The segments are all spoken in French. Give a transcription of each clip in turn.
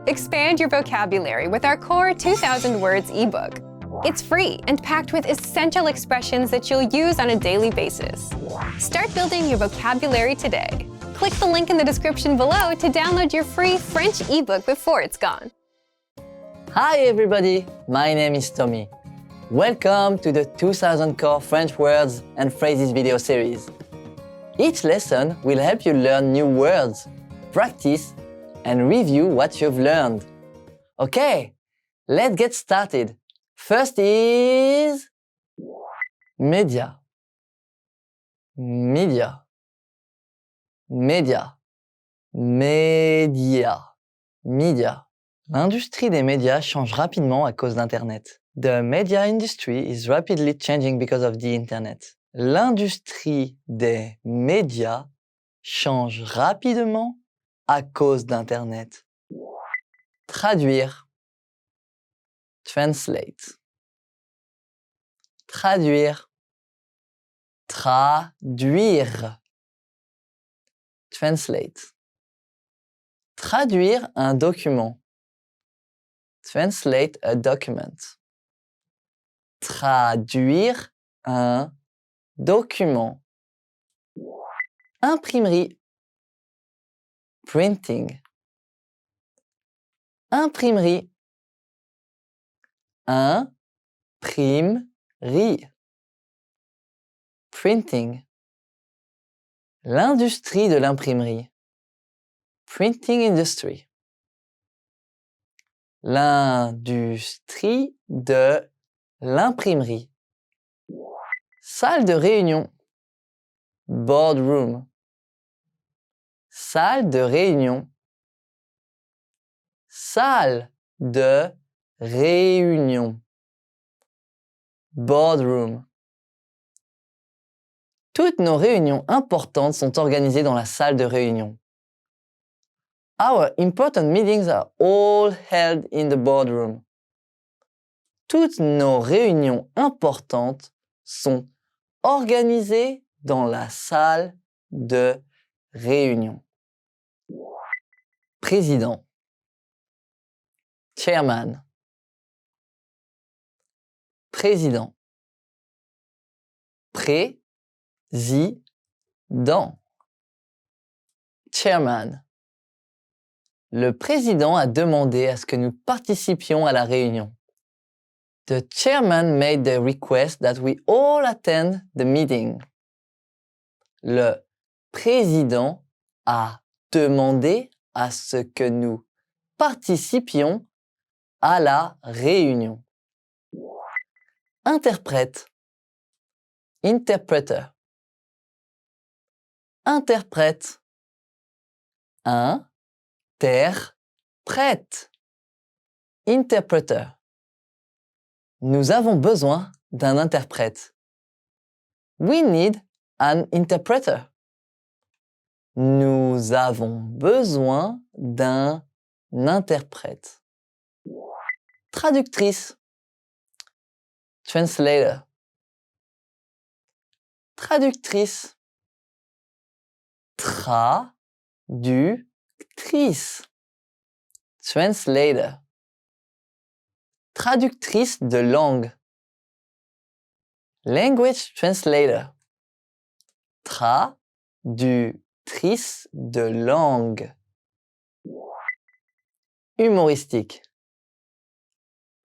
Expand your vocabulary with our Core 2000 Words ebook. It's free and packed with essential expressions that you'll use on a daily basis. Start building your vocabulary today. Click the link in the description below to download your free French ebook before it's gone. Hi everybody, my name is Tommy. Welcome to the 2000 Core French Words and Phrases video series. Each lesson will help you learn new words, practice, and review what you've learned. Okay, let's get started. First is media. Media. Media. Media. Media. L'industrie des médias change rapidement à cause d'Internet. The media industry is rapidly changing because of the Internet. L'industrie des médias change rapidement à cause d'Internet. Traduire. Translate. Traduire. Traduire. Translate. Traduire un document. Translate a document. Traduire un document. Imprimerie. Printing. Imprimerie. Imprimerie. Printing. L'industrie de l'imprimerie. Printing industry. L'industrie de l'imprimerie. Salle de réunion. Boardroom. Salle de réunion. Salle de réunion. Boardroom. Toutes nos réunions importantes sont organisées dans la salle de réunion. Our important meetings are all held in the boardroom. Toutes nos réunions importantes sont organisées dans la salle de réunion. Président. Chairman. Président. Président. Chairman. Le président a demandé à ce que nous participions à la réunion. The chairman made the request that we all attend the meeting. Le président a demandé à ce que nous participions à la réunion. Interprète. Interpreter. Interprète. Interprète. Interpreter. Nous avons besoin d'un interprète. We need an interpreter. Nous avons besoin d'un interprète. Traductrice. Translator. Traductrice. Traductrice. Translator. Traductrice de langue. Language translator. Traductrice de langue. Humoristique.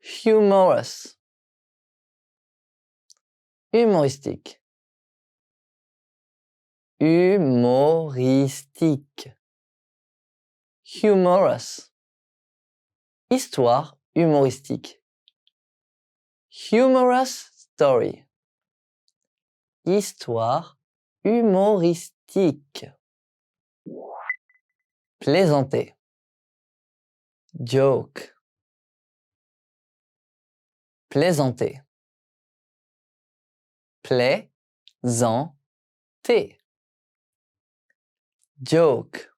Humorous. Humoristique. Humoristique. Humorous. Histoire humoristique. Humorous story. Histoire humoristique. Plaisanter. Joke. Plaisanter. Plaisanter. Joke.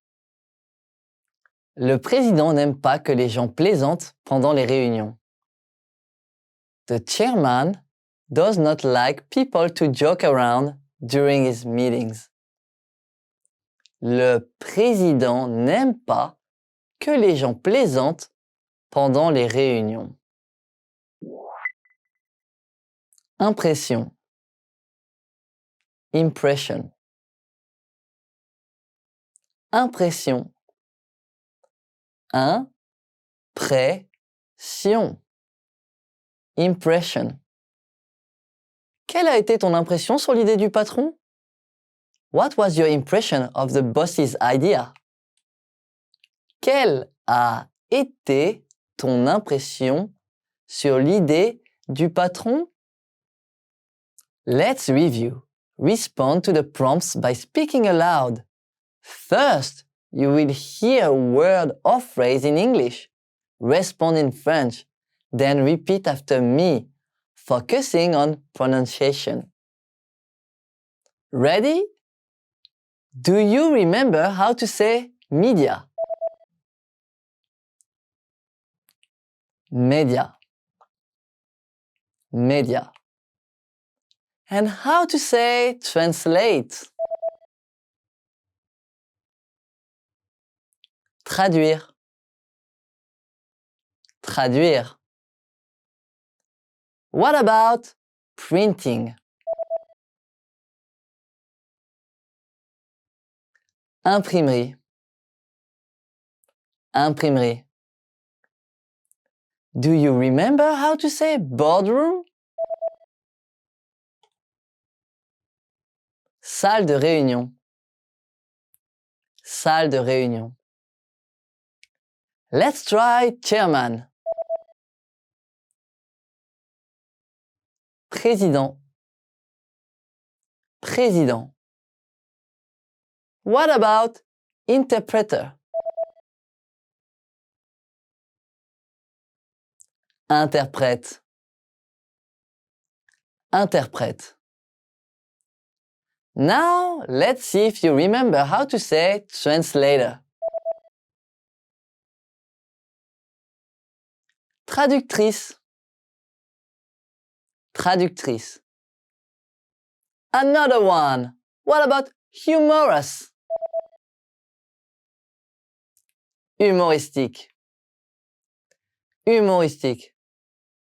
Le président n'aime pas que les gens plaisantent pendant les réunions. The chairman does not like people to joke around during his meetings. Le président n'aime pas que les gens plaisantent pendant les réunions. Impression. Impression. Impression. Impression. Impression. Quelle a été ton impression sur l'idée du patron? What was your impression of the boss's idea? Quelle a été ton impression sur l'idée du patron? Let's review. Respond to the prompts by speaking aloud. First, you will hear a word or phrase in English. Respond in French. Then repeat after me, focusing on pronunciation. Ready? Do you remember how to say media? Media. Media. And how to say translate? Traduire. Traduire. What about printing? Imprimerie. Imprimerie. Do you remember how to say boardroom? Salle de réunion. Salle de réunion. Let's try chairman. Président. Président. What about interpreter? Interprète. Interprète. Now, let's see if you remember how to say translator. Traductrice. Traductrice. Another one. What about humorous? Humoristique. Humoristique.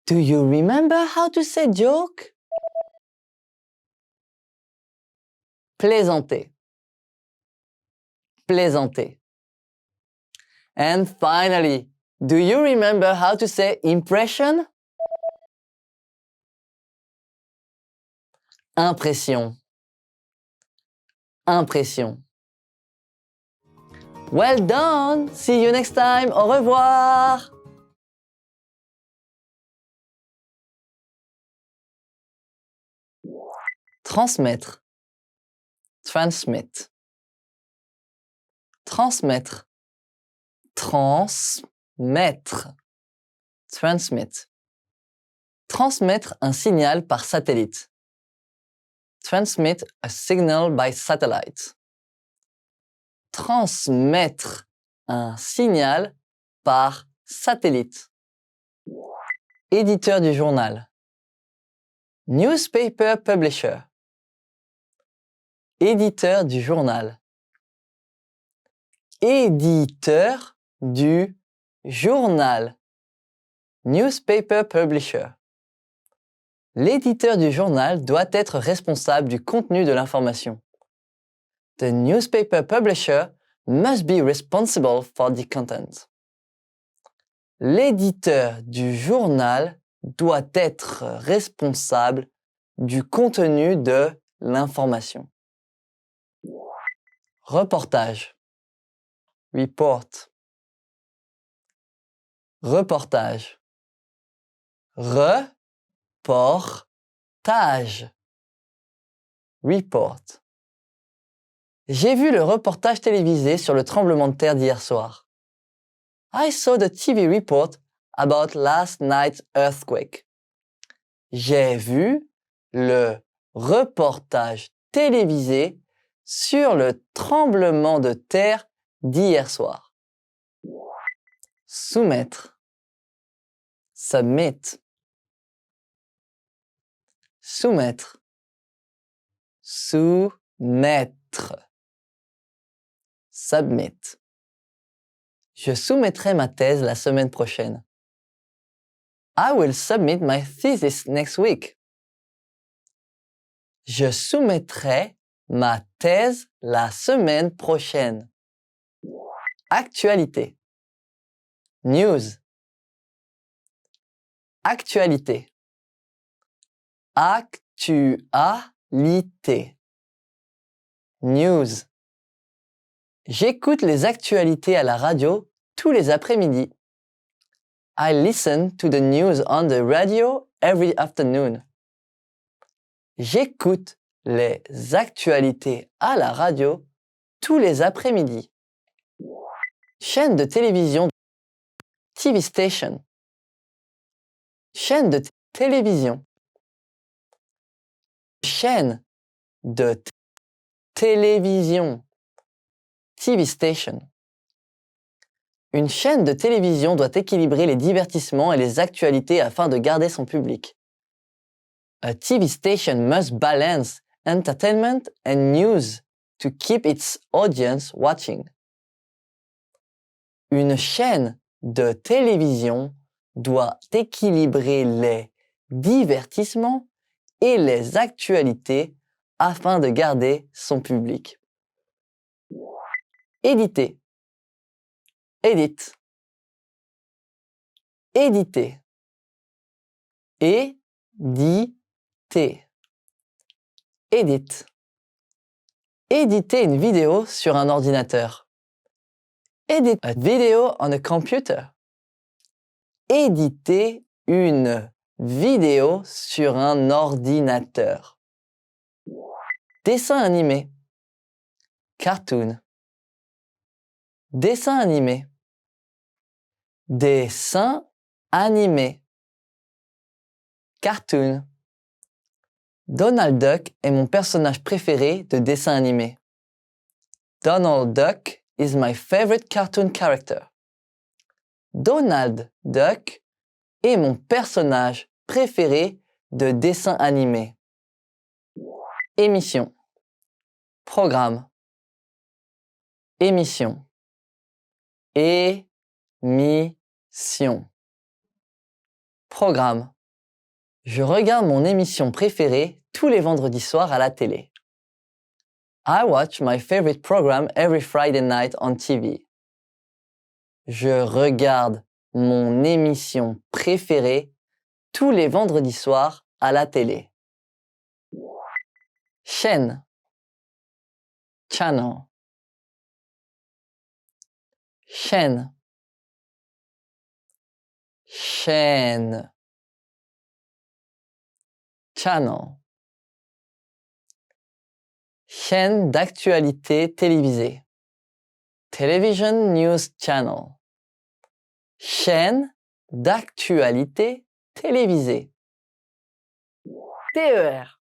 Do you remember how to say joke? Plaisanter. Plaisanter. And finally, do you remember how to say impression? Impression. Impression. Well done! See you next time. Au revoir! Transmettre. Transmit. Transmettre. Transmettre. Transmit. Transmettre un signal par satellite. Transmit a signal by satellite. Transmettre un signal par satellite. Éditeur du journal. Newspaper publisher. Éditeur du journal. Éditeur du journal. Newspaper publisher. L'éditeur du journal doit être responsable du contenu de l'information. The newspaper publisher must be responsible for the content. L'éditeur du journal doit être responsable du contenu de l'information. Reportage. Report. Reportage. Reportage. Report. J'ai vu le reportage télévisé sur le tremblement de terre d'hier soir. I saw the TV report about last night's earthquake. J'ai vu le reportage télévisé sur le tremblement de terre d'hier soir. Soumettre. Submit. Soumettre. Soumettre. Submit. Je soumettrai ma thèse la semaine prochaine. I will submit my thesis next week. Je soumettrai ma thèse la semaine prochaine. Actualité. News. Actualité. Actualité. News. J'écoute les actualités à la radio tous les après-midi. I listen to the news on the radio every afternoon. J'écoute les actualités à la radio tous les après-midi. Chaîne de télévision. TV station. Chaîne de télévision. Chaîne de télévision. TV station. Une chaîne de télévision doit équilibrer les divertissements et les actualités afin de garder son public. A TV station must balance entertainment and news to keep its audience watching. Une chaîne de télévision doit équilibrer les divertissements et les actualités afin de garder son public. Éditer. Edit. Éditer. Éditer. Edit. Éditer une vidéo sur un ordinateur. Edit a video on a computer. Éditer une vidéo sur un ordinateur. Dessin animé. Cartoon. Dessin animé. Dessin animé. Cartoon. Donald Duck est mon personnage préféré de dessin animé. Donald Duck is my favorite cartoon character. Donald Duck est mon personnage préféré de dessin animé. Émission. Programme. Émission. Émission. Programme. Je regarde mon émission préférée tous les vendredis soirs à la télé. I watch my favorite program every Friday night on TV. Je regarde mon émission préférée tous les vendredis soirs à la télé. Chaîne. Channel. Chaîne. Chaîne. Channel. Chaîne d'actualité télévisée. Television News Channel. Chaîne d'actualité télévisée. TER.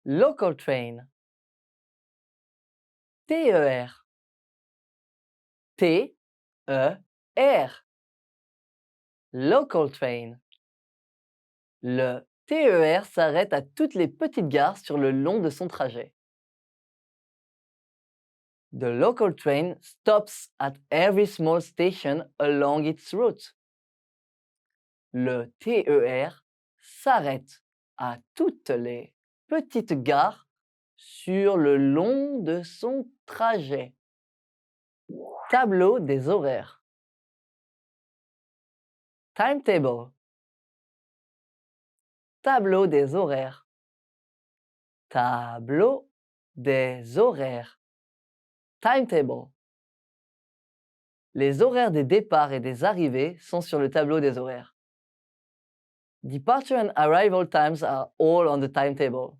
Local train. TER. T-E-R. Local train. Le TER s'arrête à toutes les petites gares sur le long de son trajet. The local train stops at every small station along its route. Le TER s'arrête à toutes les petites gares sur le long de son trajet. Tableau des horaires. Timetable. Tableau des horaires. Tableau des horaires. Timetable. Les horaires des départs et des arrivées sont sur le tableau des horaires. Departure and arrival times are all on the timetable.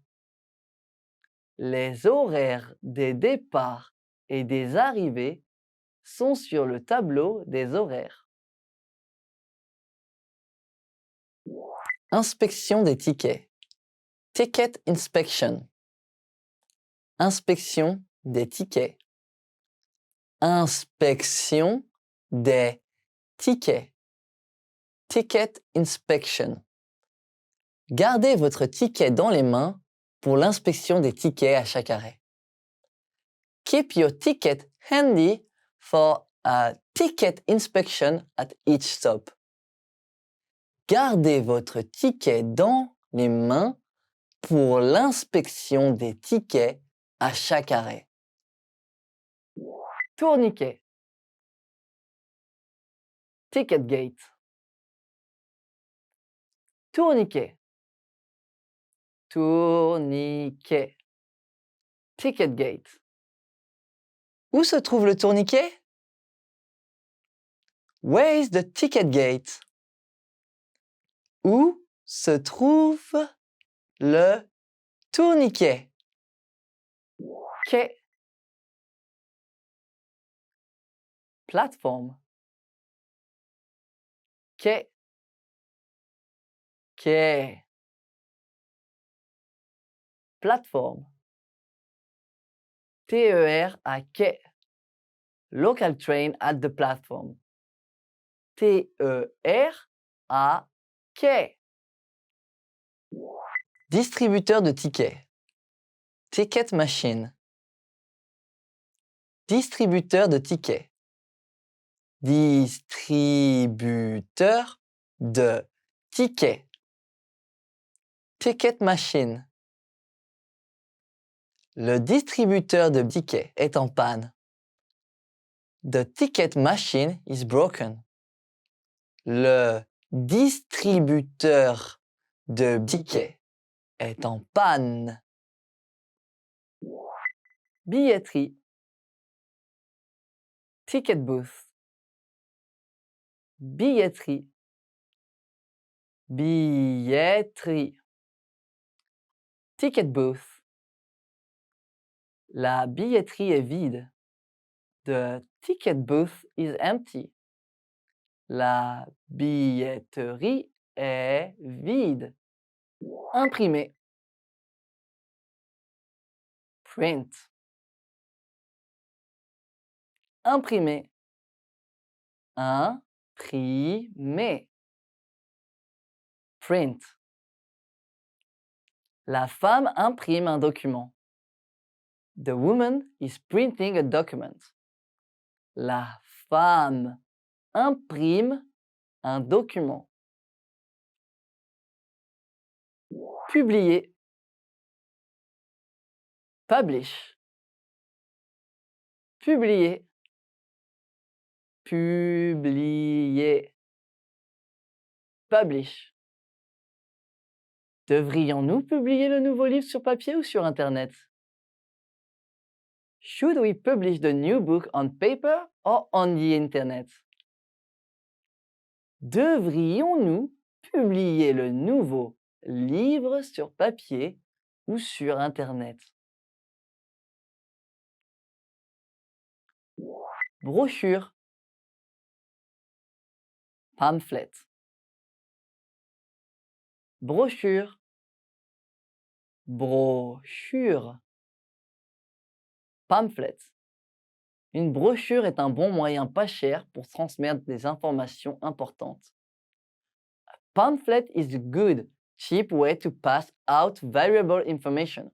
Les horaires des départs et des arrivées sont sur le tableau des horaires. Inspection des tickets. Ticket inspection. Inspection des tickets. Inspection des tickets. Ticket inspection. Gardez votre ticket dans les mains pour l'inspection des tickets à chaque arrêt. Keep your ticket handy for a ticket inspection at each stop. Gardez votre ticket dans les mains pour l'inspection des tickets à chaque arrêt. Tourniquet. Ticket gate. Tourniquet. Tourniquet. Ticket gate. Où se trouve le tourniquet? Where is the ticket gate? Où se trouve le tourniquet? Quai. Plateforme. Quai. Quai. Plateforme. TER à quai. Local train at the platform. TER à quai. Distributeur de tickets. Ticket machine. Distributeur de tickets. Distributeur de tickets. Ticket machine. Le distributeur de tickets est en panne. The ticket machine is broken. Le distributeur de tickets est en panne. Billetterie. Ticket booth. Billetterie. Billetterie. Ticket booth. La billetterie est vide. The ticket booth is empty. La billetterie est vide. Imprimer. Print. Imprimer. Imprimer. Print. La femme imprime un document. The woman is printing a document. La femme imprime un document. Publier. Publish. Publier. Publier. Publish. Devrions-nous publier le nouveau livre sur papier ou sur Internet? Should we publish the new book on paper or on the Internet? Devrions-nous publier le nouveau livre sur papier ou sur Internet? Brochure. Pamphlet. Brochure. Brochure. Pamphlet. Une brochure est un bon moyen pas cher pour transmettre des informations importantes. A pamphlet is a good, cheap way to pass out valuable information.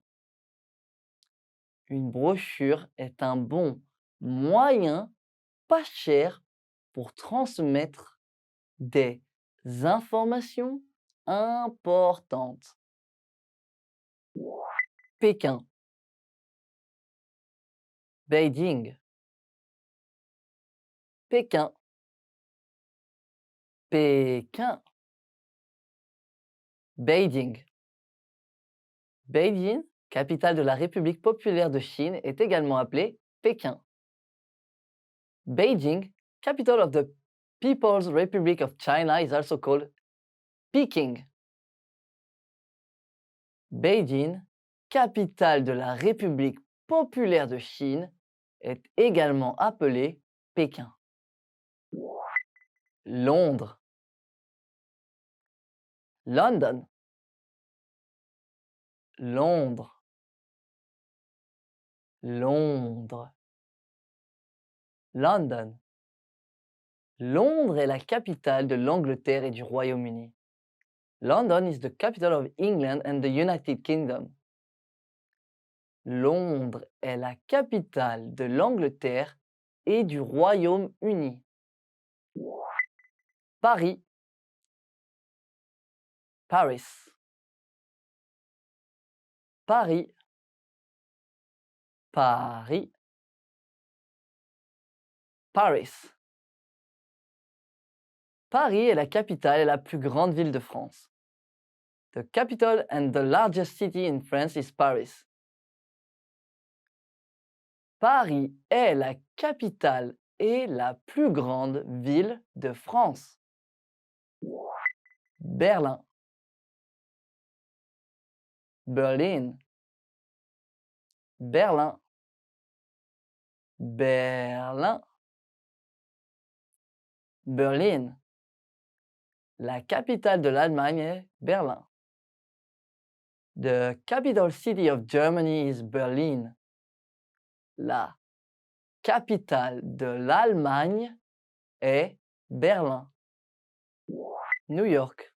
Une brochure est un bon moyen pas cher pour transmettre des informations importantes. Pékin. Beijing. Pékin. Pékin. Beijing. Beijing, capitale de la République populaire de Chine, est également appelée Pékin. Beijing, capital of the People's Republic of China, is also called Peking. Beijing, capitale de la République populaire de Chine, est également appelée Pékin. Londres. London. Londres. Londres. London. Londres est la capitale de l'Angleterre et du Royaume-Uni. London is the capital of England and the United Kingdom. Londres est la capitale de l'Angleterre et du Royaume-Uni. Paris, Paris. Paris, Paris, Paris. Paris est la capitale et la plus grande ville de France. The capital and the largest city in France is Paris. Paris est la capitale et la plus grande ville de France. Berlin, Berlin, Berlin, Berlin, Berlin. La capitale de l'Allemagne est Berlin. The capital city of Germany is Berlin. La capitale de l'Allemagne est Berlin. New York,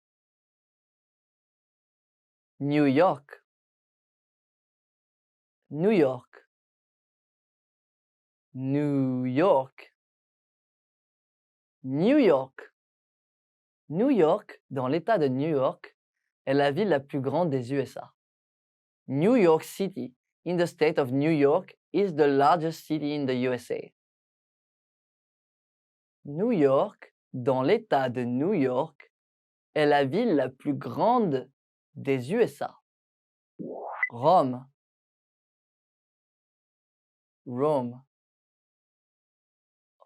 New York, New York, New York, New York. New York, dans l'État de New York, est la ville la plus grande des USA. New York City, in the state of New York, is the largest city in the USA. New York, dans l'État de New York, est la ville la plus grande des USA. Rome, Rome,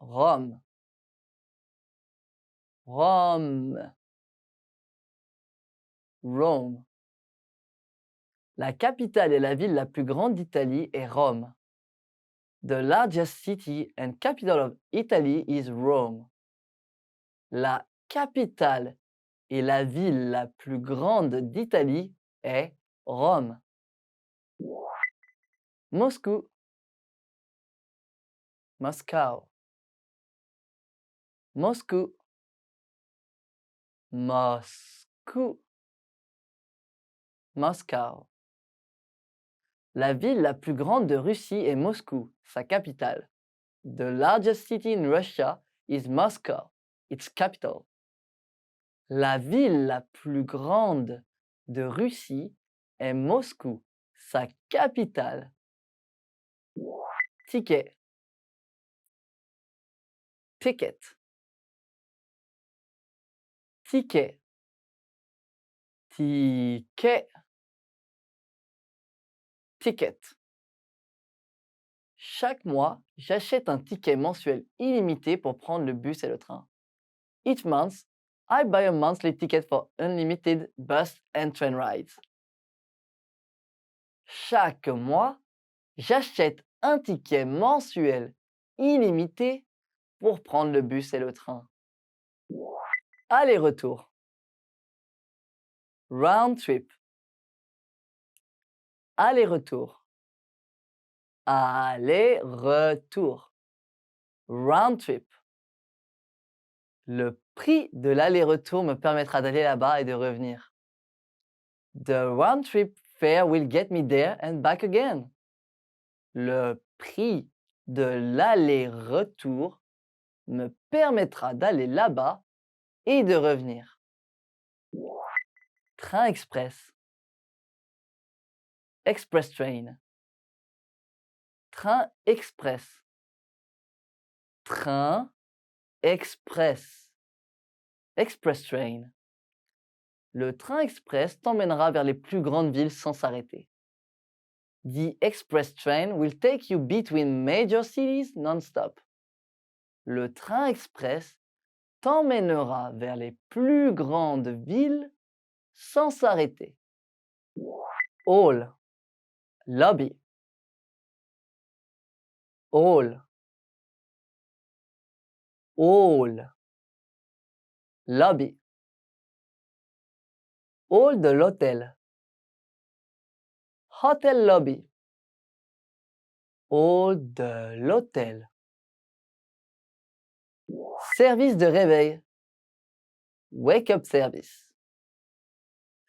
Rome, Rome, Rome. La capitale et la ville la plus grande d'Italie est Rome. The largest city and capital of Italy is Rome. La capitale et la ville la plus grande d'Italie est Rome. Moscou, Moscow, Moscou, Moscou, Moscow. La ville la plus grande de Russie est Moscou, sa capitale. The largest city in Russia is Moscow, its capital. La ville la plus grande de Russie est Moscou, sa capitale. Ticket, ticket, ticket, ticket, ticket. Chaque mois, j'achète un ticket mensuel illimité pour prendre le bus et le train. Each month, I buy a monthly ticket for unlimited bus and train rides. Chaque mois, j'achète un ticket mensuel illimité pour prendre le bus et le train. Aller-retour. Round trip. Aller-retour. Aller-retour. Round trip. Le prix de l'aller-retour me permettra d'aller là-bas et de revenir. The round trip fare will get me there and back again. Le prix de l'aller-retour me permettra d'aller là-bas et de revenir. Train express. Express train. Train express. Train express. Express train. Le train express t'emmènera vers les plus grandes villes sans s'arrêter. The express train will take you between major cities non-stop. Le train express t'emmènera vers les plus grandes villes sans s'arrêter. Hall, lobby. Hall, hall, lobby. Hall de l'hôtel. Hotel lobby. Hall de l'hôtel. Service de réveil. Wake up service.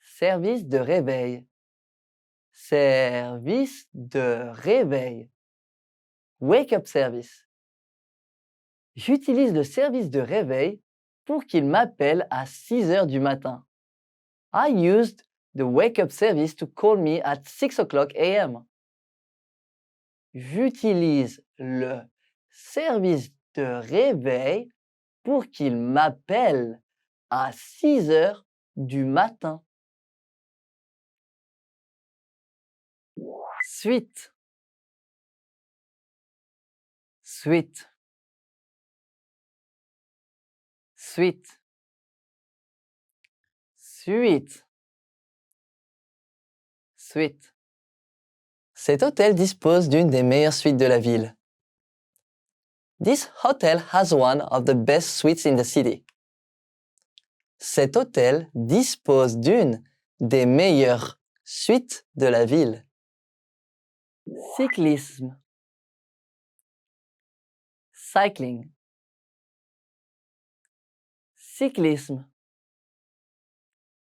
Service de réveil. Service de réveil. Wake up service. J'utilise le service de réveil pour qu'il m'appelle à 6 heures du matin. I used the wake-up service to call me at 6 o'clock a.m. J'utilise le service de réveil pour qu'il m'appelle à 6 heures du matin. Suite. Suite. Suite. Suite. Suite. Cet hôtel dispose d'une des meilleures suites de la ville. This hotel has one of the best suites in the city. Cet hôtel dispose d'une des meilleures suites de la ville. Cyclisme. Cycling. Cyclisme.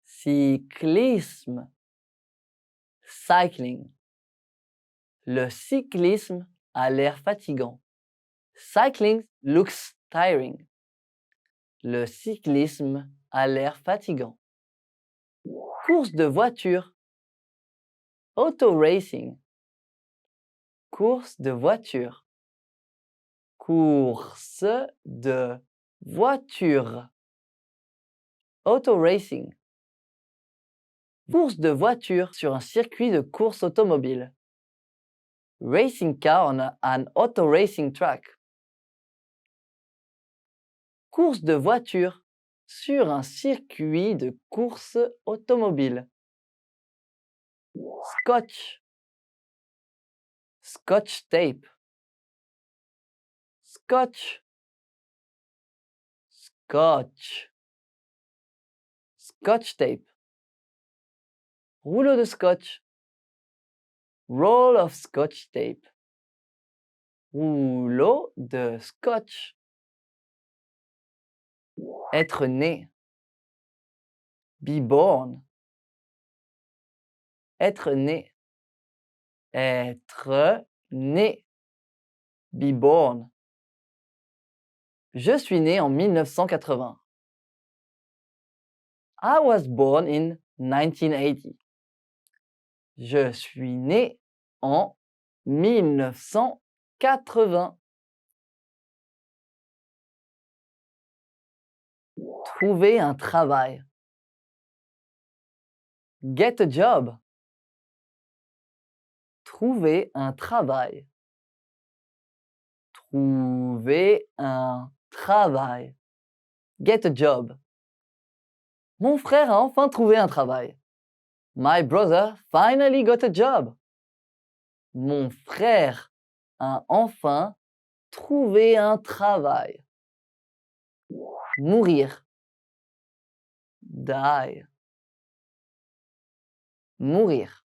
Cyclisme. Cycling. Le cyclisme a l'air fatigant. Cycling looks tiring. Le cyclisme a l'air fatigant. Course de voiture. Auto racing. Course de voiture. Course de voiture. Auto racing. Course de voiture sur un circuit de course automobile. Racing car on an auto racing track. Course de voiture sur un circuit de course automobile. Scotch. Scotch tape. Scotch. Scotch. Scotch tape. Rouleau de scotch. Roll of scotch tape. Rouleau de scotch. Être né. Be born. Être né. Être né. Be born. Je suis né en 1980. I was born in 1980. Je suis né en 1980. Trouver un travail. Get a job. Trouver un travail. Trouver un travail. Get a job. Mon frère a enfin trouvé un travail. My brother finally got a job. Mon frère a enfin trouvé un travail. Mourir. Die. Mourir.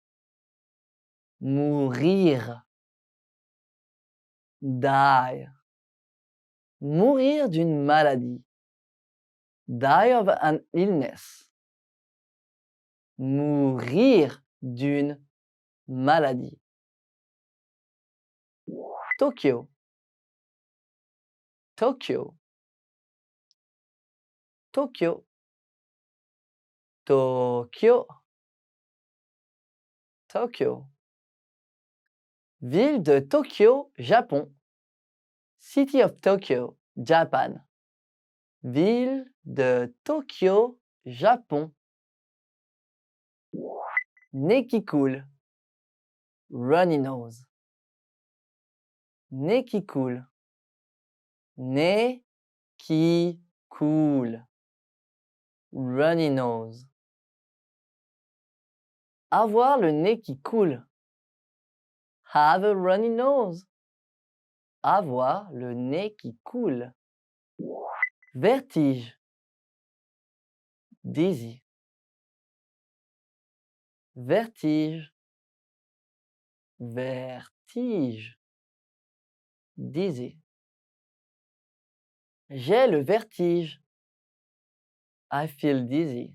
Mourir. Die. Mourir d'une maladie. Die of an illness. Mourir d'une maladie. Tokyo. Tokyo. Tokyo. Tokyo. Tokyo. Ville de Tokyo, Japon. City of Tokyo, Japan. Ville de Tokyo, Japon. Nez qui coule. Runny nose. Nez qui coule. Nez qui coule. Runny nose. Avoir le nez qui coule. Have a runny nose. Avoir le nez qui coule. Vertige. Dizzy. Vertige. Vertige. Dizzy. J'ai le vertige. I feel dizzy.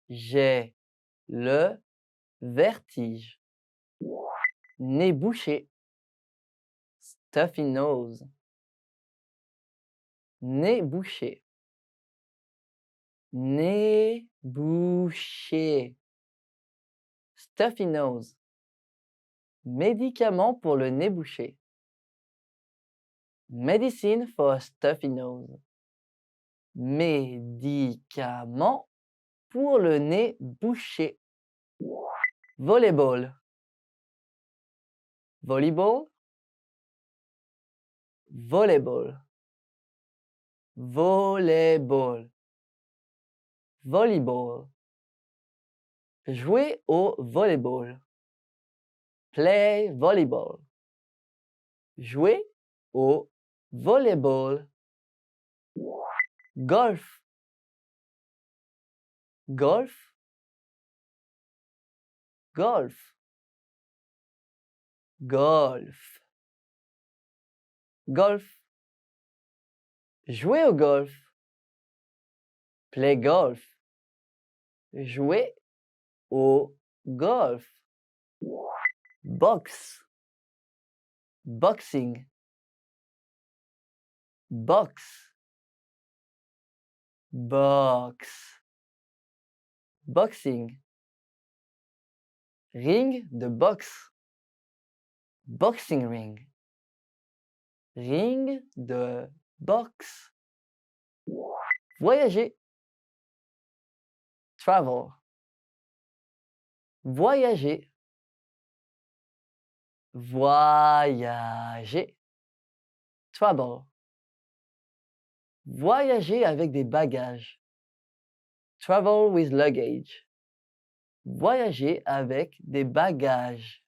J'ai le vertige. Nez bouché. Stuffy nose. Nez bouché. Nez bouché. Stuffy nose. Médicament pour le nez bouché. Medicine for a stuffy nose. Médicament pour le nez bouché. Volleyball. Volleyball. Volleyball. Volleyball. Volleyball. Jouer au volleyball. Play volleyball. Jouer au volleyball. Golf. Golf. Golf. Golf. Golf. Jouer au golf. Play golf. Jouer au golf. Box. Boxing. Box. Box. Boxing. Ring de boxe. Boxing ring. Ring de boxe. Voyager. Travel. Voyager. Voyager. Travel. Voyager avec des bagages. Travel with luggage. Voyager avec des bagages.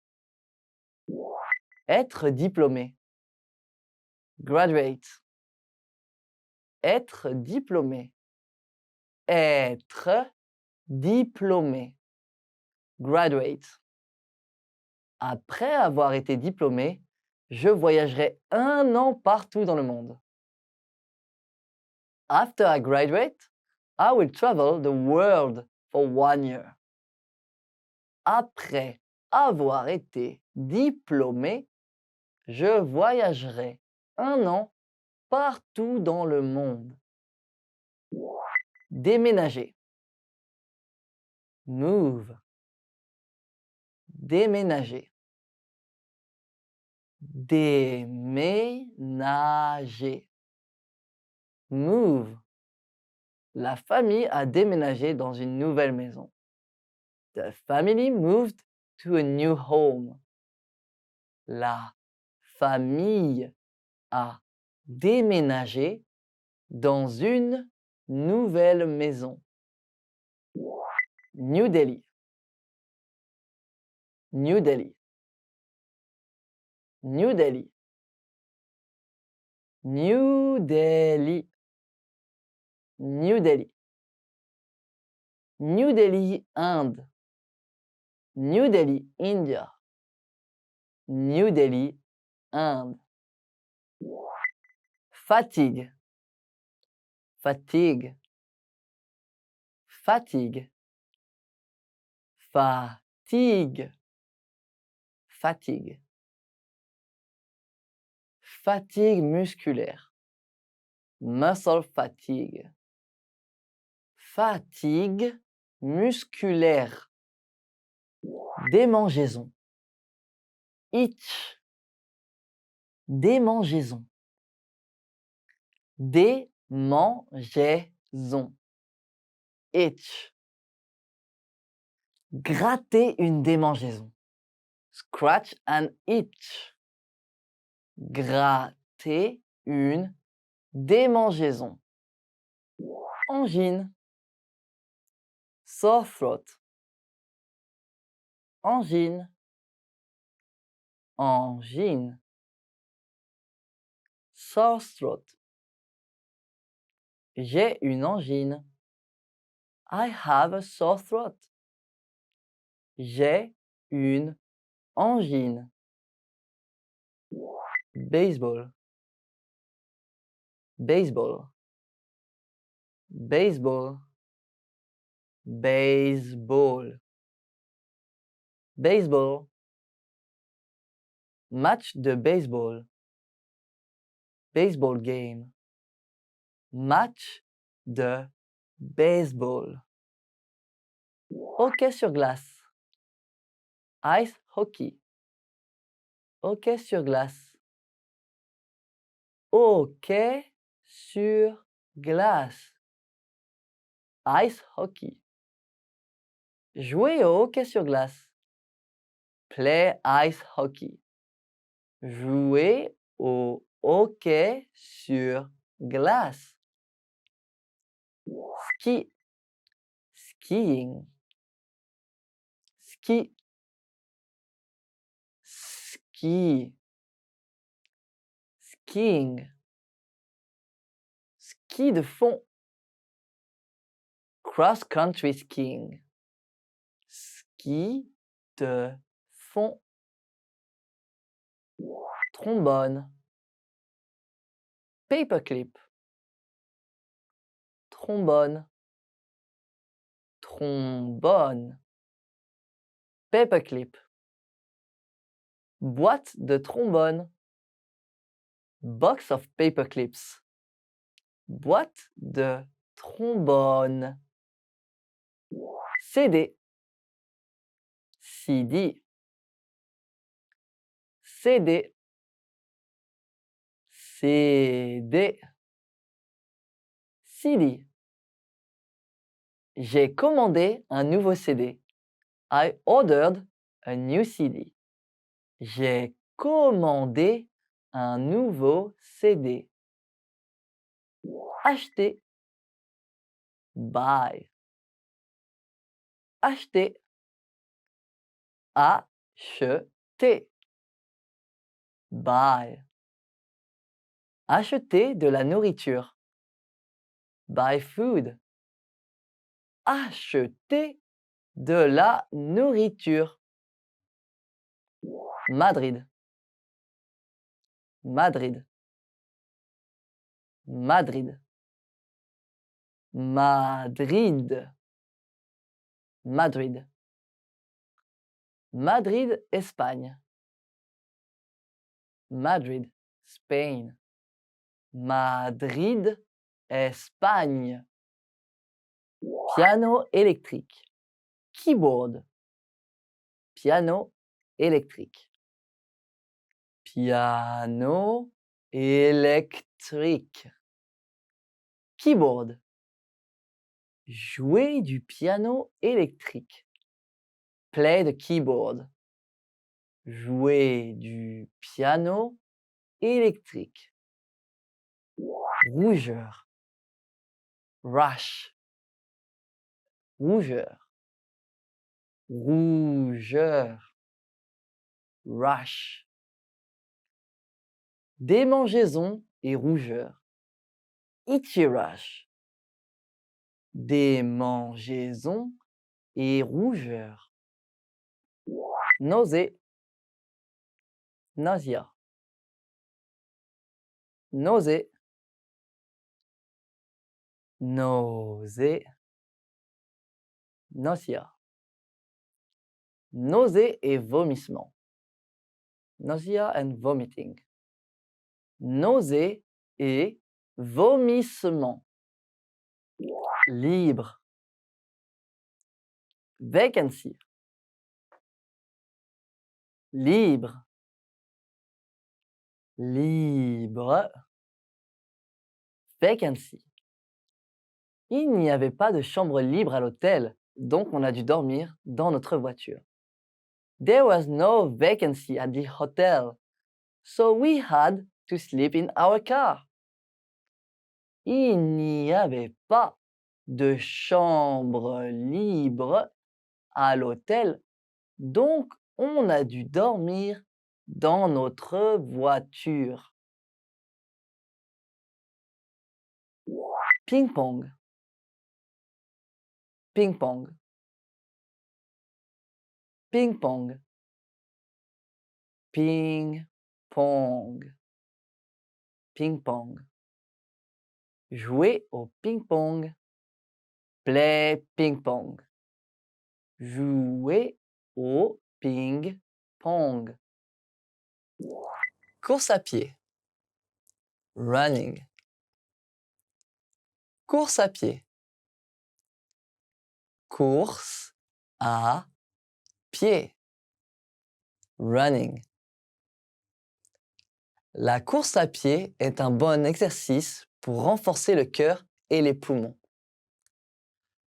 Être diplômé. Graduate. Être diplômé. Être diplômé. Graduate. Après avoir été diplômé, je voyagerai 1 an partout dans le monde. After I graduate, I will travel the world for 1 year. Après avoir été diplômé, je voyagerai 1 an partout dans le monde. Déménager. Move. Déménager. Déménager. Move. La famille a déménagé dans une nouvelle maison. The family moved to a new home. La famille a déménagé dans une nouvelle maison. New Delhi. New Delhi. New Delhi. New Delhi. New Delhi. New Delhi, Inde. New Delhi, India. New Delhi, Inde. Fatigue. Fatigue. Fatigue. Fatigue. Fatigue. Fatigue musculaire. Muscle fatigue. Fatigue musculaire. Démangeaison. Itch. Démangeaison. Démangeaison. Itch. Gratter une démangeaison. Scratch an itch. Gratter une démangeaison. Angine. Sore throat. Angine. Angine. Sore throat. J'ai une angine. I have a sore throat. J'ai une angine. Baseball. Baseball. Baseball. Baseball. Baseball. Match de baseball. Baseball game. Match de baseball. Hockey sur glace. Ice hockey. Hockey sur glace. Hockey sur glace. Ice hockey. Jouer au hockey sur glace. Play ice hockey. Jouer au hockey sur glace. Ski. Skiing. Ski. Ski. Skiing. Ski de fond. Cross-country skiing. Ski de fond. Trombone. Paperclip. Trombone. Trombone. Paperclip. Boîte de trombone. Box of paperclips. Boîte de trombone. CD. CD. CD. CD. CD. J'ai commandé un nouveau CD. I ordered a new CD. J'ai commandé un nouveau CD. Acheter. Buy. Acheter. Acheter. Buy. Acheter de la nourriture. Buy food. Acheter de la nourriture. Madrid. Madrid. Madrid. Madrid. Madrid. Madrid, Espagne. Madrid, Spain. Madrid, Espagne. Piano électrique. Keyboard. Piano électrique. Piano électrique. Keyboard. Jouer du piano électrique. Play the keyboard. Jouer du piano électrique. Rougeur. Rush. Rougeur. Rougeur. Rush. Démangeaison et rougeur. Itchy rush. Démangeaison et rougeur. Nausée. Nausea. Nausée. Nausée. Nausea. Nausée et vomissement. Nausea and vomiting. Nausée et vomissement. Libre. Vacancy. Libre. Libre. Vacancy. Il n'y avait pas de chambre libre à l'hôtel, donc on a dû dormir dans notre voiture. There was no vacancy at the hotel, so we had to sleep in our car. Il n'y avait pas de chambre libre à l'hôtel, donc on a dû dormir dans notre voiture. Ping-pong. Ping-pong. Ping-pong. Ping-pong. Ping-pong. Jouer au ping-pong. Play ping-pong. Jouer au ping-pong. Course à pied. Running. Course à pied. Course à pied. Running. La course à pied est un bon exercice pour renforcer le cœur et les poumons.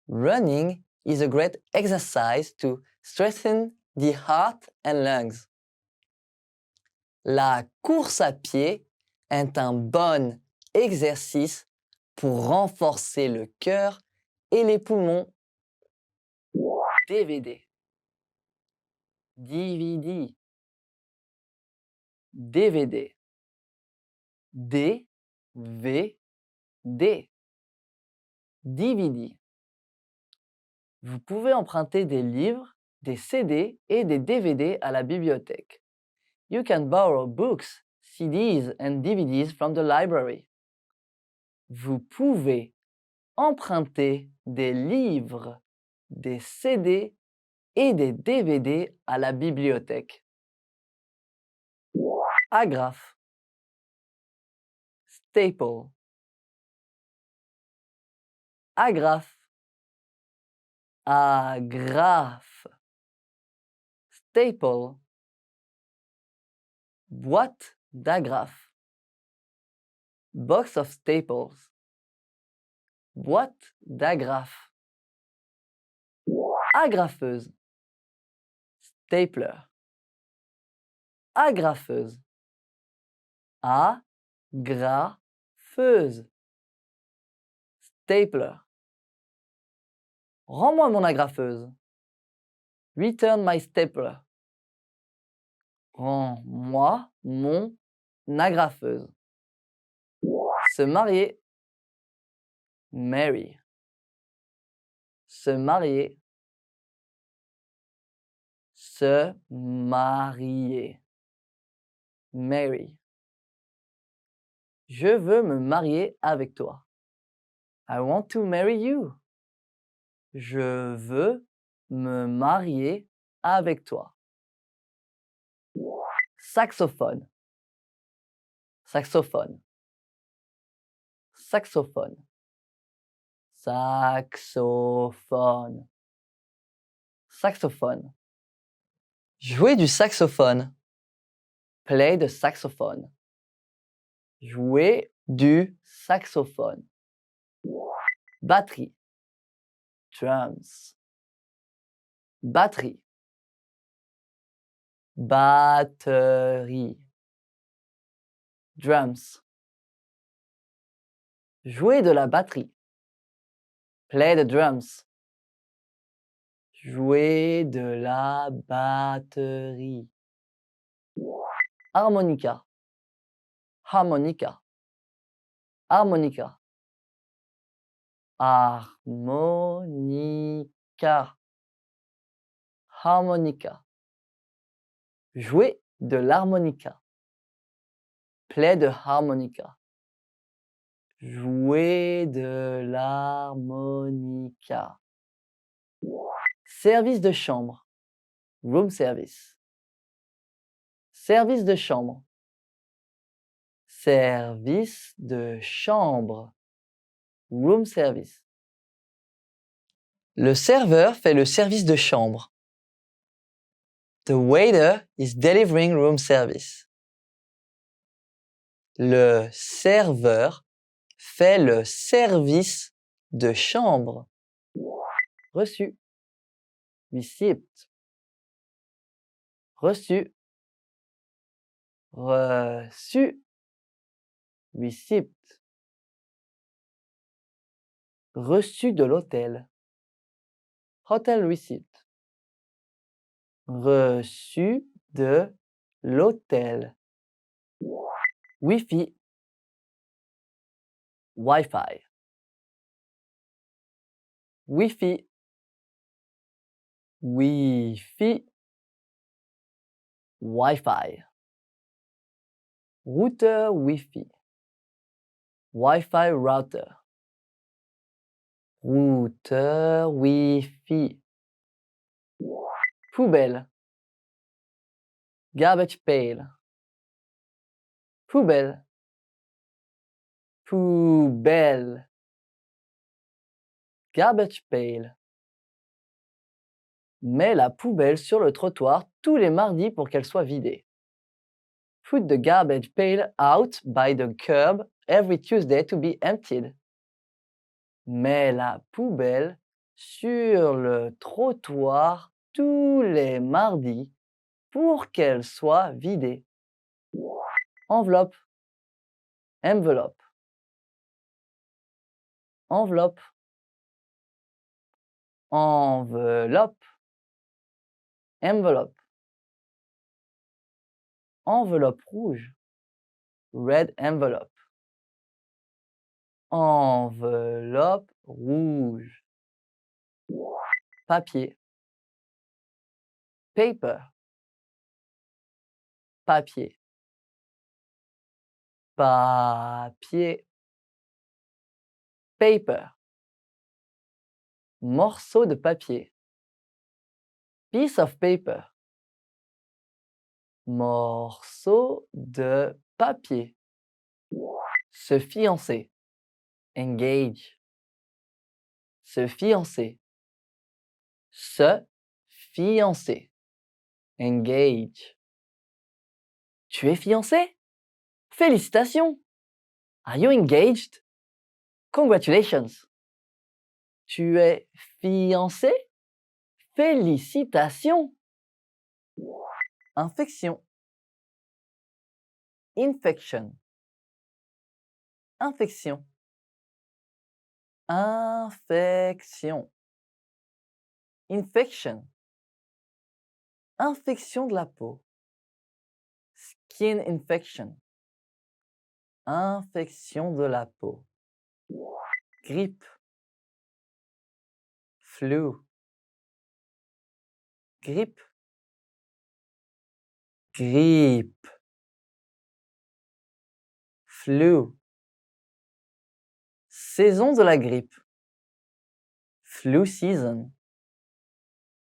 Running is a great exercise to strengthen the heart and lungs. La course à pied est un bon exercice pour renforcer le cœur et les poumons. DVD. DVD. DVD. DVD. DVD. Vous pouvez emprunter des livres, des CD et des DVD à la bibliothèque. You can borrow books, CDs and DVDs from the library. Vous pouvez emprunter des livres, des CD et des DVD à la bibliothèque. Agrafe. Staple. Agrafe. Agrafe. Staple. Boîte d'agrafes. Box of staples. Boîte d'agrafes. Agrafeuse. Stapler. Agrafeuse. Agrafeuse. Stapler. Rends-moi mon agrafeuse. Return my stapler. Rends-moi mon agrafeuse. Se marier. Marry. Se marier. Se marier. Marry. Je veux me marier avec toi. I want to marry you. Je veux me marier avec toi. Saxophone. Saxophone. Saxophone. Saxophone. Saxophone. Jouer du saxophone. Play the saxophone. Jouer du saxophone. Batterie. Drums. Batterie. Batterie. Drums. Jouer de la batterie. Play the drums. Jouer de la batterie. Harmonica. Harmonica. Harmonica. Harmonica. Harmonica. Jouer de l'harmonica. Play the harmonica. Jouer de l'harmonica. Service de chambre. Room service. Service de chambre. Service de chambre. Room service. Le serveur fait le service de chambre. The waiter is delivering room service. Le serveur fait le service de chambre. Reçu. Receipt. Reçu. Reçu. Receipt. Reçu de l'hôtel. Hotel receipt. Reçu de l'hôtel. Wi-Fi. Wi-Fi. Wi-Fi. Wi-Fi. Wi-Fi. Routeur Wi-Fi. Wi-Fi router. Routeur Wi-Fi. Poubelle. Garbage pail. Poubelle. Poubelle. Garbage pail. Mets la poubelle sur le trottoir tous les mardis pour qu'elle soit vidée. Put the garbage pail out by the curb every Tuesday to be emptied. Mets la poubelle sur le trottoir tous les mardis pour qu'elle soit vidée. Enveloppe. Envelope. Enveloppe. Enveloppe. Envelope. Enveloppe rouge. Red envelope. Enveloppe rouge. Papier. Paper. Papier. Papier. Paper. Morceau de papier. Piece of paper. Morceau de papier. Se fiancer. Engage. Se fiancer. Se fiancer. Engage. Tu es fiancé? Félicitations! Are you engaged? Congratulations! Tu es fiancé? Félicitations! Infection. Infection. Infection. Infection. Infection. Infection de la peau. Skin infection. Infection de la peau. Grippe. Flu. Grippe. Grippe. Flu. Saison de la grippe. Flu season.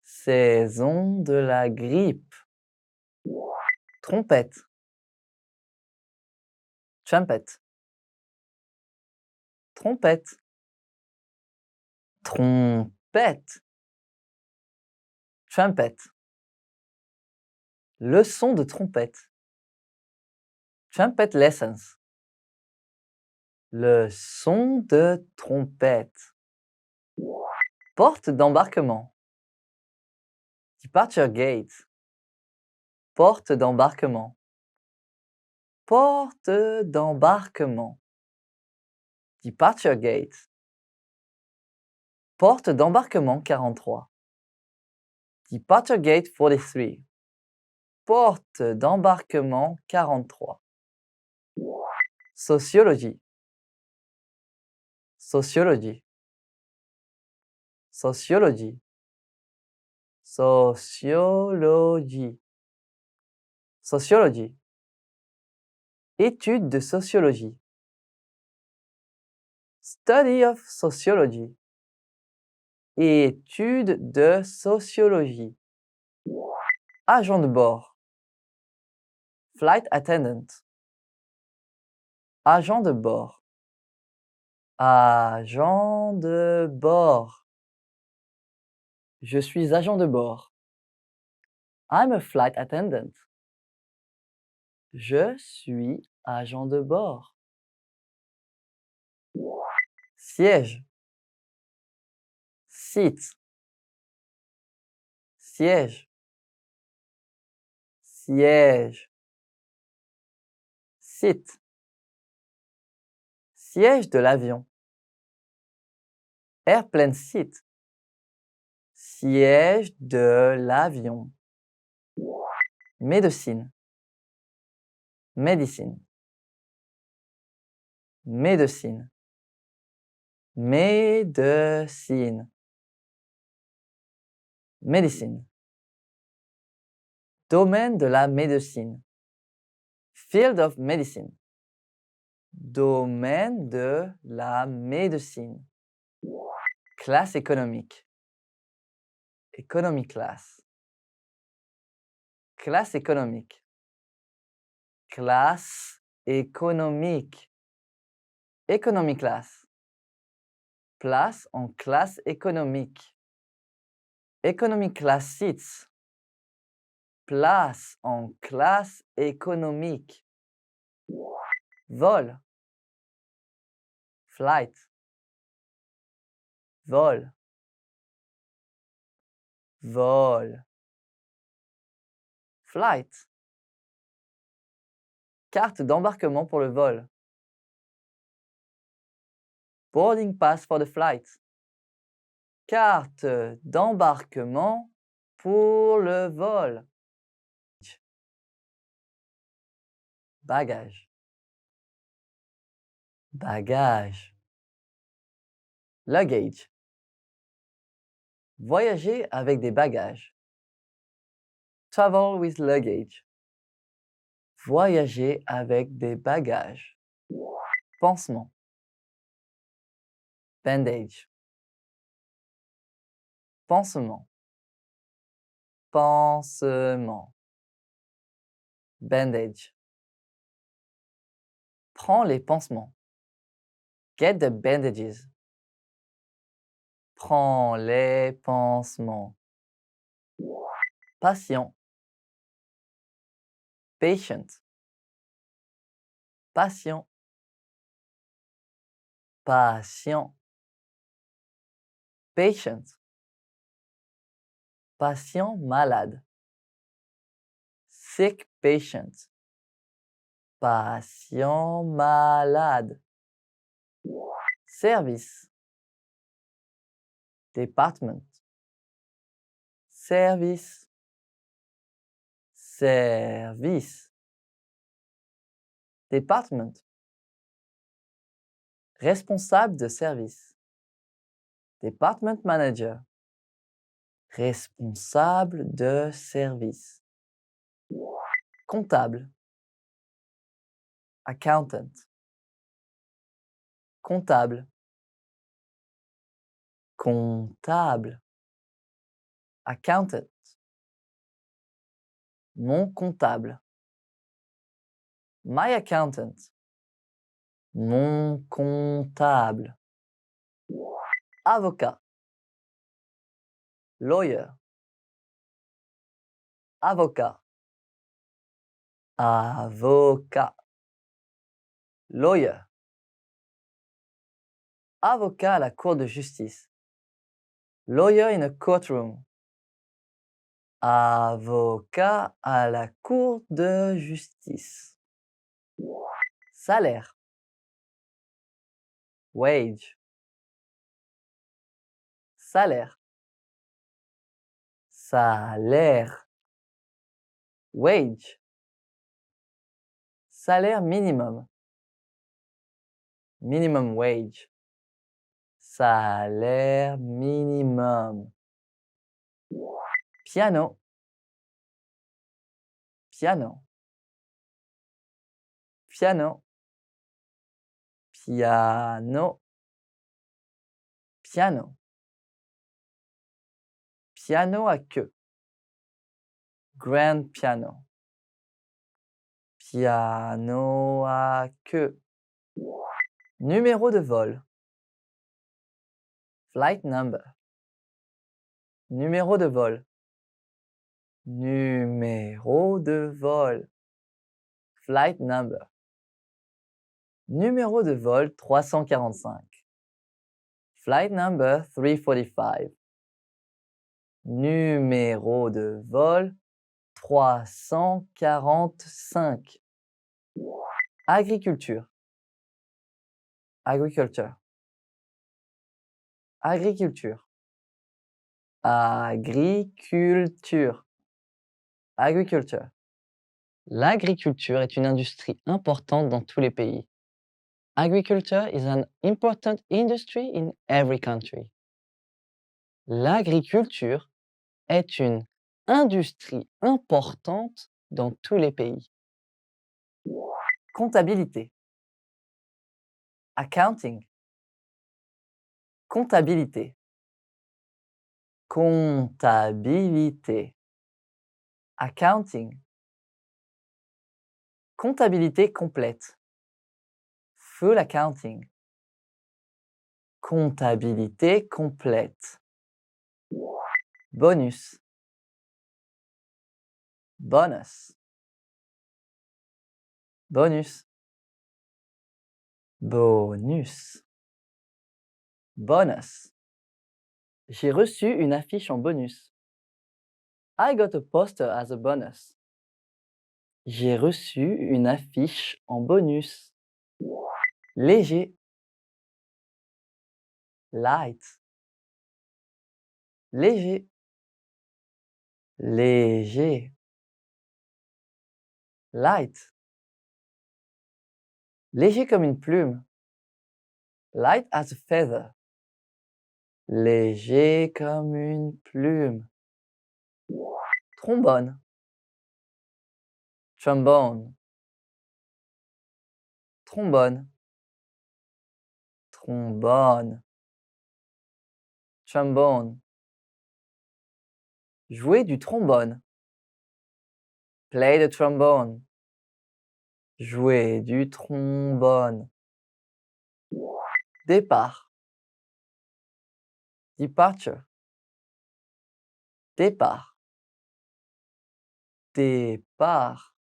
Saison de la grippe. Trompette. Trumpet. Trompette. Trompette. Trumpet. Leçon de trompette. Trumpet lessons. Leçon de trompette. Porte d'embarquement. Departure gate. Porte d'embarquement. Porte d'embarquement. Departure gate. Porte d'embarquement 43. Departure gate 43. Porte d'embarquement 43. Sociologie. Sociologie. Sociologie. Sociologie. Sociologie. Étude de sociologie. Study of sociology. Étude de sociologie. Agent de bord. Flight attendant. Agent de bord. Agent de bord. Je suis agent de bord. I'm a flight attendant. Je suis agent de bord. Siège. Seat. Siège. Siège. Seat. Siège de l'avion. Airplane seat. Siège de l'avion. Médecine. Médecine. Médecine. Médecine. Médecine. Domaine de la médecine. Field of medicine. Domaine de la médecine. Classe économique. Economy class. Classe économique. Classe économique. Economy class. Place en classe économique. Economy class seats. Place en classe économique. Vol. Flight. Vol. Vol. Flight. Carte d'embarquement pour le vol. Boarding pass for the flight. Carte d'embarquement pour le vol. Bagage. Bagage. Luggage. Voyager avec des bagages. Travel with luggage. Voyager avec des bagages. Pansement. Bandage. Pansement. Pansement. Bandage. Prends les pansements. Get the bandages. Prends les pansements. Patient. Patient. Patient. Patient. Patient. Patient malade. Sick patient. Patient malade. Service. Department. Service. Service. Department. Responsable de service. Department manager. Responsable de service. Comptable. Accountant. Comptable. Comptable. Accountant. Mon comptable. My accountant. Mon comptable. Avocat. Lawyer. Avocat. Avocat. Lawyer. Avocat à la cour de justice. Lawyer in a courtroom. Avocat à la cour de justice. Salaire. Wage. Salaire. Salaire. Wage. Salaire minimum. Minimum wage. Salaire minimum. Piano. Piano. Piano. Piano. Piano. Piano à queue. Grand piano. Piano à queue. Numéro de vol. Flight number. Numéro de vol. Numéro de vol. Flight number. Numéro de vol 345. Flight number 345. Numéro de vol 345. Agriculture. Agriculture. Agriculture. Agriculture. Agriculture. L'agriculture est une industrie importante dans tous les pays. Agriculture is an important industry in every country. L'agriculture est une industrie importante dans tous les pays. Comptabilité. Accounting. Comptabilité. Comptabilité. Accounting. Comptabilité complète. Full accounting. Comptabilité complète. Bonus. Bonus. Bonus. Bonus. Bonus. J'ai reçu une affiche en bonus. I got a poster as a bonus. J'ai reçu une affiche en bonus. Léger. Light. Léger. Léger. Light. Léger comme une plume. Light as a feather. Léger comme une plume. Trombone. Trombone. Trombone. Trombone. Trombone. Jouer du trombone. Play the trombone. Jouer du trombone. Départ. Departure. Départ. Départ.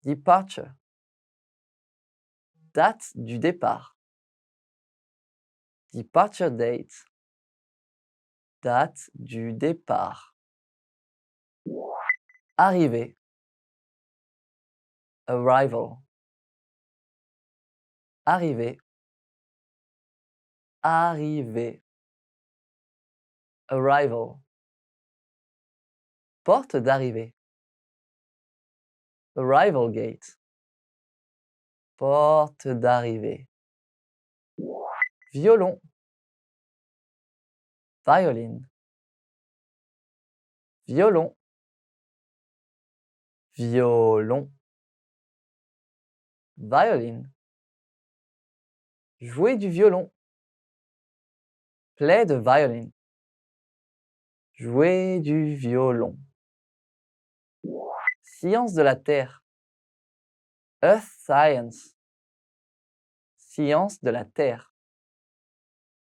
Departure. Date du départ. Departure date. Date du départ. Arrivée. Arrival. Arrivée. Arrivée. Arrival. Porte d'arrivée. Arrival gate. Porte d'arrivée. Violon. Violin. Violon. Violon. Violin. Jouer du violon. Play the violin. Jouer du violon. Science de la Terre. Earth science. Science de la Terre.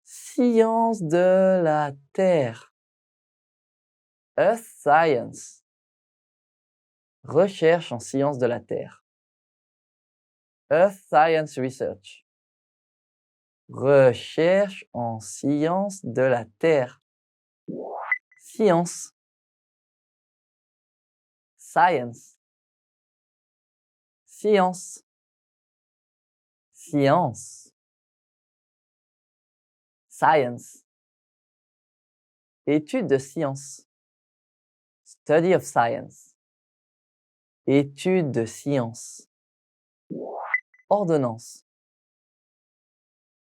Science de la Terre. Earth science. Recherche en sciences de la Terre. Earth science research. Recherche en sciences de la Terre. Science. Science. Science. Science. Science. Étude de science. Study of science. Étude de science. Ordonnance.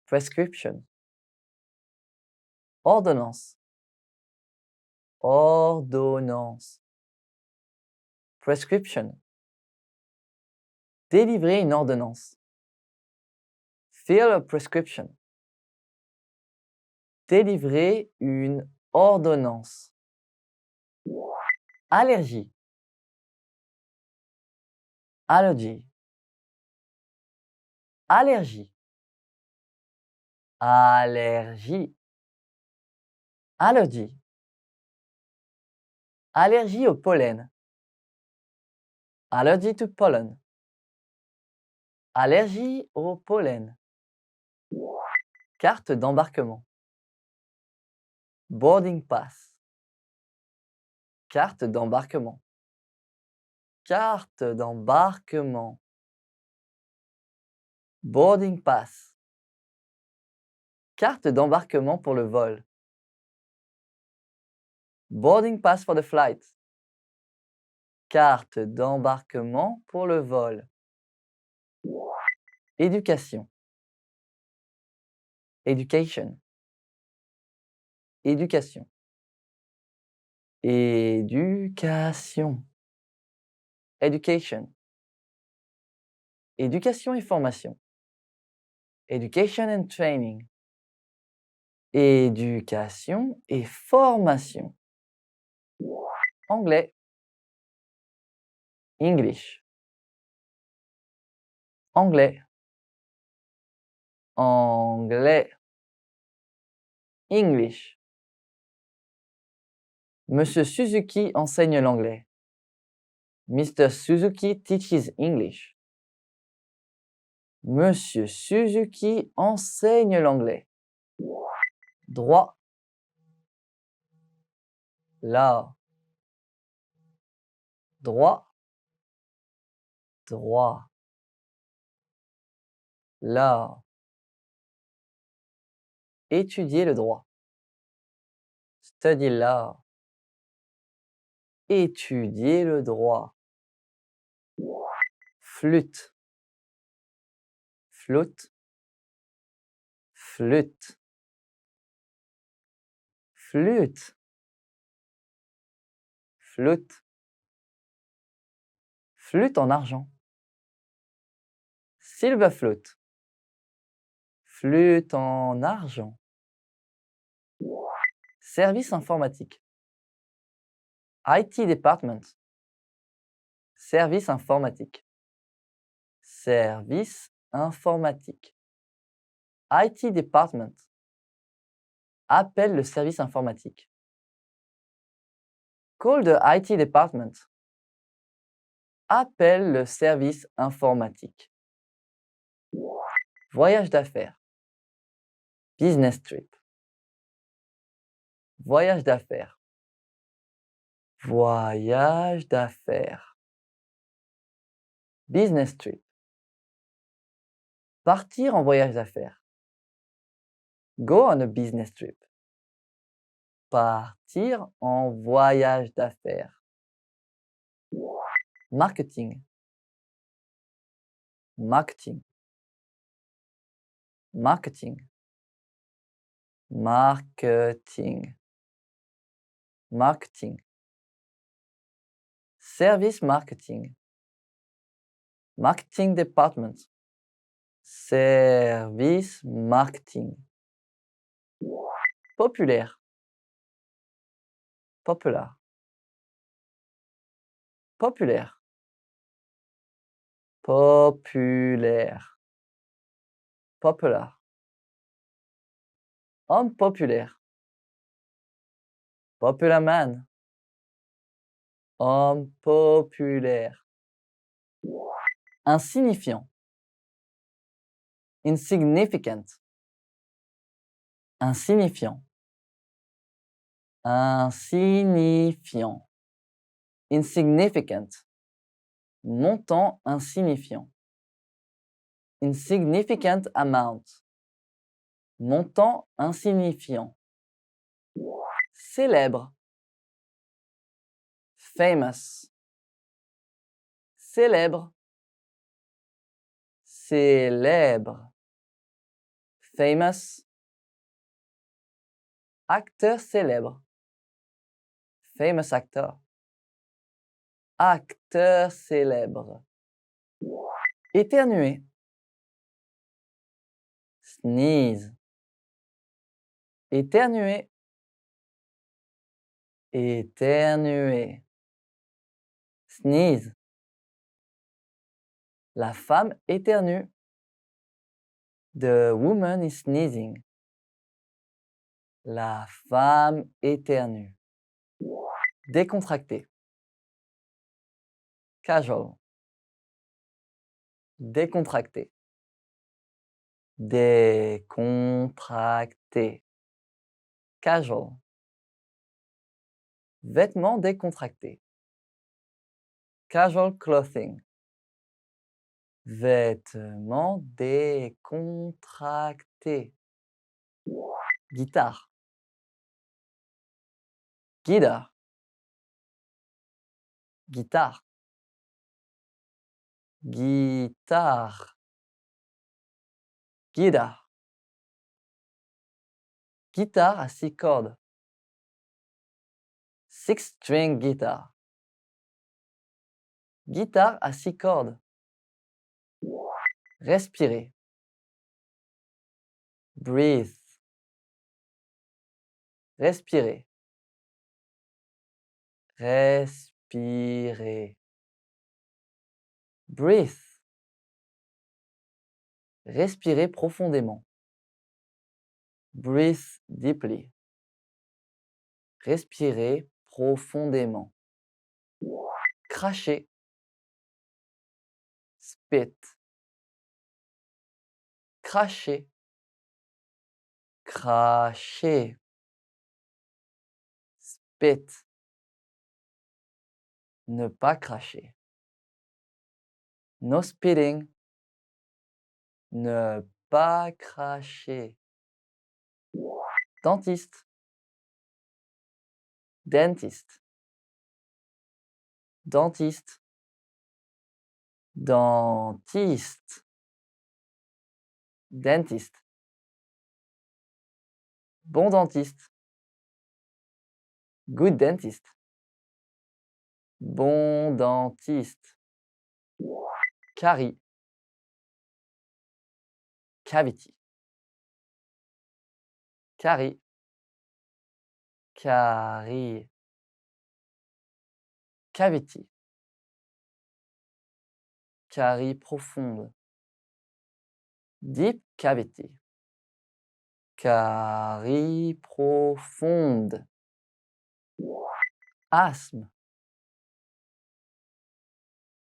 Prescription. Ordonnance. Ordonnance. Prescription. Délivrer une ordonnance. Fill a prescription. Délivrer une ordonnance. Allergie. Allergy. Allergie. Allergie. Allergy. Allergie au pollen. Allergy to pollen. Allergie au pollen. Carte d'embarquement. Boarding pass. Carte d'embarquement. Carte d'embarquement. Boarding pass. Carte d'embarquement pour le vol. Boarding pass for the flight. Carte d'embarquement pour le vol. Éducation. Education. Éducation. Éducation. Education. Éducation et formation. Education and training. Éducation et formation. Anglais. English. Anglais. Anglais. English. Monsieur Suzuki enseigne l'anglais. Mr. Suzuki teaches English. Monsieur Suzuki enseigne l'anglais. Droit. Là. Droit. Droit. Là. Étudier le droit. Study law. Étudier le droit. Flûte. Flûte. Flûte. Flûte. Flûte. Flûte en argent. Silver flute. Flûte en argent. Service informatique. IT department. Service informatique. Service informatique. IT department. Appelle le service informatique. Call the IT department. Appelle le service informatique. Voyage d'affaires. Business trip. Voyage d'affaires. Voyage d'affaires. Business trip. Partir en voyage d'affaires. Go on a business trip. Partir en voyage d'affaires. Marketing. Marketing. Marketing. Marketing. Marketing. Service marketing. Marketing department. Service marketing. Populaire. Popular. Populaire. Populaire. Popular. Homme populaire. Popular man. Homme populaire. Insignifiant. Insignificant. Insignifiant. Insignifiant. Insignificant. Montant insignifiant. Insignificant amount. Montant insignifiant. Célèbre. Famous. Célèbre. Célèbre. Famous. Acteur célèbre. Famous actor. Acteur célèbre. Éternuer. Sneeze. Éternuer. Éternuer. Sneeze. La femme éternue. The woman is sneezing. La femme éternue. Décontracté. Casual. Décontracté. Décontracté. Casual. Vêtements décontractés. Casual clothing. Vêtements décontractés. Guitare. Guitare. Guitare. Guitare. Guitare. Guitare à 6 cordes. Six-string guitar. Guitare à 6 cordes. Respirer. Breathe. Respirer. Respirer. Breathe. Respirer profondément. Breathe deeply. Respirez profondément. Cracher. Spit. Cracher. Cracher. Spit. Ne pas cracher. No spitting. Ne pas cracher. Dentiste. Dentiste. Dentiste. Dentiste. Dentiste. Bon dentiste. Good dentist. Bon dentiste. Carie. Cavity. Carie. Carie. Cavity. Carie profonde. Deep cavity. Carie profonde. Asthme.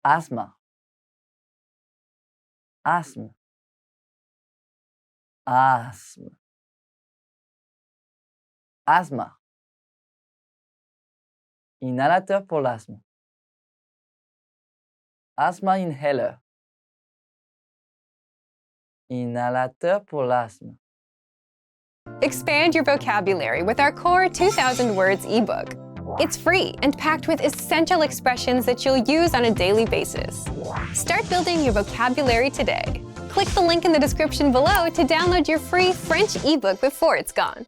Asthma. Asthme. Asthme. Asthma. Inhalateur pour l'asthme. Asthma inhaler. Inhalateur pour l'asthme. Expand your vocabulary with our Core 2000 Words ebook. It's free and packed with essential expressions that you'll use on a daily basis. Start building your vocabulary today. Click the link in the description below to download your free French ebook before it's gone.